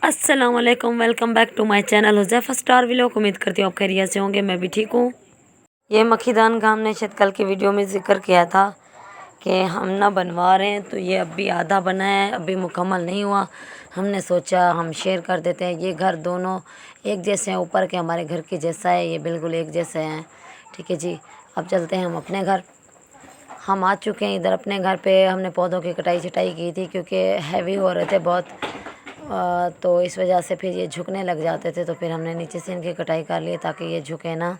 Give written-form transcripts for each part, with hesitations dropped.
अस्सलाम वालेकुम, welcome back to my channel Huzaifa star vlog. उम्मीद करती हूँ आप खैरियत से होंगे, मैं भी ठीक हूँ। ये मक्खीदान का हमने शायद कल की वीडियो में ज़िक्र किया था कि हम ना बनवा रहे हैं, तो ये अभी आधा बना है, अभी मुकम्मल नहीं हुआ। हमने सोचा हम शेयर कर देते हैं। ये घर दोनों एक जैसे हैं, ऊपर के हमारे घर के जैसा है, ये बिल्कुल एक जैसे हैं। ठीक है जी, अब चलते हैं हम अपने घर। हम आ चुके हैं इधर अपने घर पे। हमने पौधों की कटाई छटाई की थी क्योंकि हैवी हो रहे थे बहुत, तो इस वजह से फिर ये झुकने लग जाते थे, तो फिर हमने नीचे से इनकी कटाई कर ली ताकि ये झुके ना।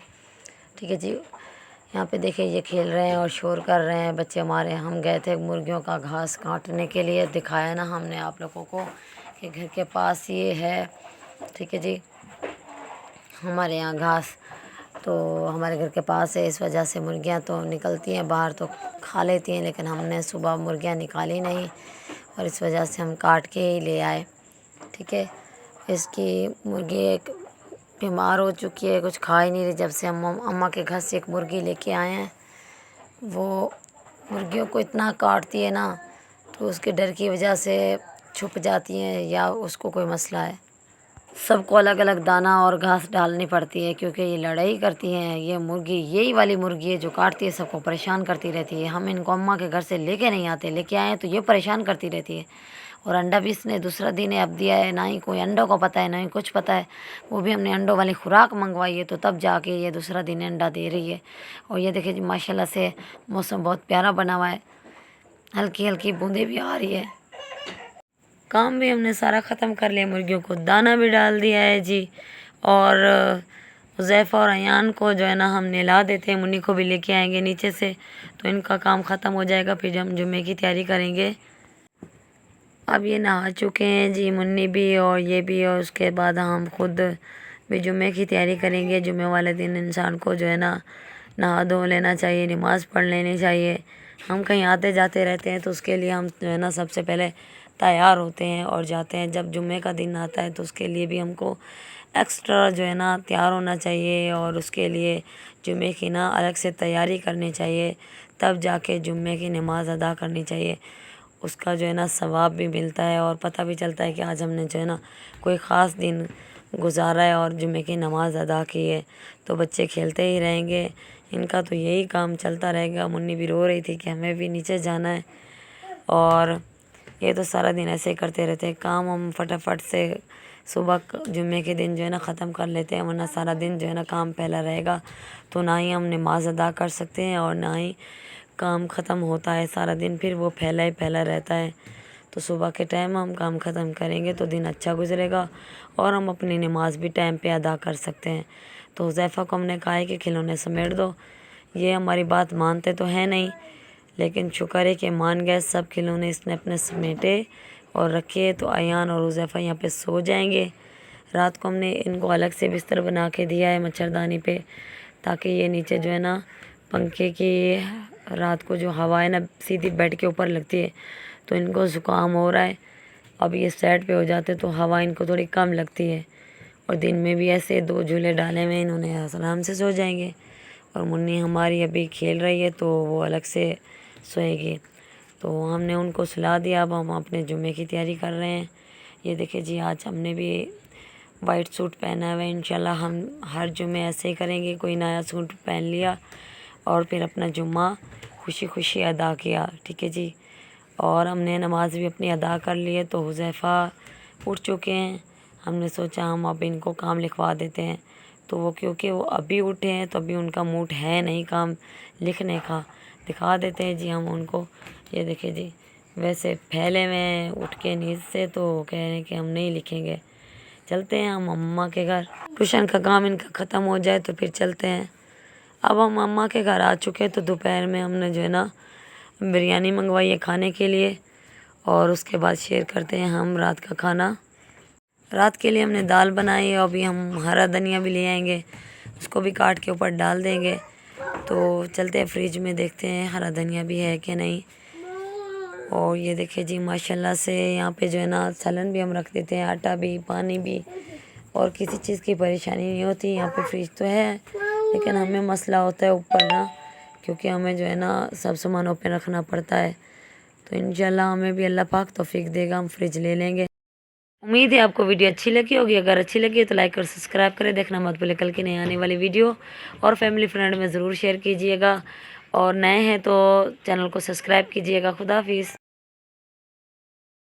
ठीक है जी, यहाँ पे देखिए ये खेल रहे हैं और शोर कर रहे हैं बच्चे हमारे। हम गए थे मुर्गियों का घास काटने के लिए, दिखाया ना हमने आप लोगों को कि घर के पास ये है। ठीक है जी, हमारे यहाँ घास तो हमारे घर के पास है, इस वजह से मुर्गियाँ तो निकलती हैं बाहर तो खा लेती हैं, लेकिन हमने सुबह मुर्गियाँ निकाली नहीं और इस वजह से हम काट के ही ले आए। ठीक है, इसकी मुर्गी एक बीमार हो चुकी है, कुछ खा ही नहीं रही। जब से हम अम्मा के घर से एक मुर्गी लेके आए हैं, वो मुर्गियों को इतना काटती है ना, तो उसके डर की वजह से छुप जाती हैं या उसको कोई मसला है। सबको अलग अलग दाना और घास डालनी पड़ती है क्योंकि ये लड़ाई करती हैं। ये मुर्गी यही वाली मुर्गी है जो काटती है, सबको परेशान करती रहती है। हम इनको अम्मा के घर से लेके नहीं आते, लेके आए तो ये परेशान करती रहती है। और अंडा भी इसने दूसरा दिन है अब दिया है, ना ही कोई अंडों को पता है ना ही कुछ पता है। वो भी हमने अंडों वाली खुराक मंगवाई है, तो तब जाके ये दूसरा दिन अंडा दे रही है। और ये देखिए जी माशाल्लाह से मौसम बहुत प्यारा बना हुआ है, हल्की हल्की बूंदें भी आ रही है। काम भी हमने सारा ख़त्म कर लिया, मुर्गियों को दाना भी डाल दिया है जी। और हुज़ैफ़ा और अयान को जो है ना हम नहला देते हैं, मुन्नी को भी लेके आएंगे नीचे से, तो इनका काम ख़त्म हो जाएगा, फिर हम जुम्मे की तैयारी करेंगे। अब ये नहा चुके हैं जी, मुन्नी भी और ये भी, और उसके बाद हम खुद भी जुम्मे की तैयारी करेंगे। जुम्मे वाले दिन इंसान को जो है ना नहा धो लेना चाहिए, नमाज़ पढ़ लेनी चाहिए। हम कहीं आते जाते रहते हैं तो उसके लिए हम जो है ना सबसे पहले तैयार होते हैं और जाते हैं। जब जुम्मे का दिन आता है तो उसके लिए भी हमको एक्स्ट्रा जो है ना तैयार होना चाहिए और उसके लिए जुम्मे की ना अलग से तैयारी करनी चाहिए, तब जाके जुम्मे की नमाज़ अदा करनी चाहिए। उसका जो है ना सवाब भी मिलता है और पता भी चलता है कि आज हमने जो है ना कोई ख़ास दिन गुजारा है और जुम्मे की नमाज़ अदा की है। तो बच्चे खेलते ही रहेंगे, इनका तो यही काम चलता रहेगा। मुन्नी भी रो रही थी कि हमें भी नीचे जाना है, और ये तो सारा दिन ऐसे ही करते रहते हैं काम। हम फटाफट से सुबह जुम्मे के दिन जो है ना ख़त्म कर लेते हैं, वरना सारा दिन जो है ना काम फैला रहेगा, तो ना ही हम नमाज़ अदा कर सकते हैं और ना ही काम ख़त्म होता है। सारा दिन फिर वो फैला ही फैला रहता है। तो सुबह के टाइम हम काम ख़त्म करेंगे तो दिन अच्छा गुजरेगा और हम अपनी नमाज़ भी टाइम पे अदा कर सकते हैं। तो हुज़ैफ़ा को हमने कहा है कि खिलौने समेट दो। ये हमारी बात मानते तो हैं नहीं, लेकिन शुक्र है कि मान गए। सब खिलौने इसने अपने समेटे और रखे, तो अयान और हुज़ैफ़ा यहाँ पे सो जाएंगे। रात को हमने इनको अलग से बिस्तर बना के दिया है मच्छरदानी पे, ताकि ये नीचे जो है ना पंखे की रात को जो हवा है ना सीधी बेड के ऊपर लगती है, तो इनको ज़ुकाम हो रहा है। अब ये साइड पे हो जाते तो हवा इनको थोड़ी कम लगती है, और दिन में भी ऐसे 2 झूले डाले हुए इन्होंने आराम से सो जाएंगे। और मुन्नी हमारी अभी खेल रही है तो वो अलग से सोएगी, तो हमने उनको सुला दिया। अब हम अपने जुम्मे की तैयारी कर रहे हैं। ये देखिए जी, आज हमने भी वाइट सूट पहना हुआ है। इंशाल्लाह हम हर जुम्मे ऐसे ही करेंगे, कोई नया सूट पहन लिया और फिर अपना जुम्मा खुशी खुशी अदा किया। ठीक है जी, और हमने नमाज़ भी अपनी अदा कर ली है। तो हुज़ैफ़ा उठ चुके हैं, हमने सोचा हम अब इनको काम लिखवा देते हैं। तो वो क्योंकि वो अभी उठे हैं तो अभी उनका मूड है नहीं काम लिखने का, दिखा देते हैं जी हम उनको। ये देखिए जी, वैसे फैले हुए हैं उठ के नींद से, तो कह रहे हैं कि हम नहीं लिखेंगे। चलते हैं हम अम्मा के घर, ट्यूशन का काम इनका ख़त्म हो जाए तो फिर चलते हैं। अब हम अम्मा के घर आ चुके हैं, तो दोपहर में हमने जो है ना बिरयानी मंगवाई है खाने के लिए, और उसके बाद शेयर करते हैं हम रात का खाना। रात के लिए हमने दाल बनाई है, अभी हम हरा धनिया भी ले आएंगे, उसको भी काट के ऊपर डाल देंगे। तो चलते हैं फ्रिज में, देखते हैं हरा धनिया भी है कि नहीं। और ये देखिए जी माशाल्लाह से यहाँ पे जो है ना सालन भी हम रख देते हैं, आटा भी, पानी भी, और किसी चीज़ की परेशानी नहीं होती। यहाँ पे फ्रिज तो है, लेकिन हमें मसला होता है ऊपर ना, क्योंकि हमें जो है ना सब सामानों पे रखना पड़ता है। तो इंशाल्लाह हमें भी अल्लाह पाक तौफीक देगा, हम फ्रिज ले लेंगे। उम्मीद है आपको वीडियो अच्छी लगी होगी। अगर अच्छी लगी तो लाइक और सब्सक्राइब करें, देखना मत भूलें कल की नई आने वाली वीडियो, और फैमिली फ्रेंड में ज़रूर शेयर कीजिएगा, और नए हैं तो चैनल को सब्सक्राइब कीजिएगा। खुदा हाफिज़।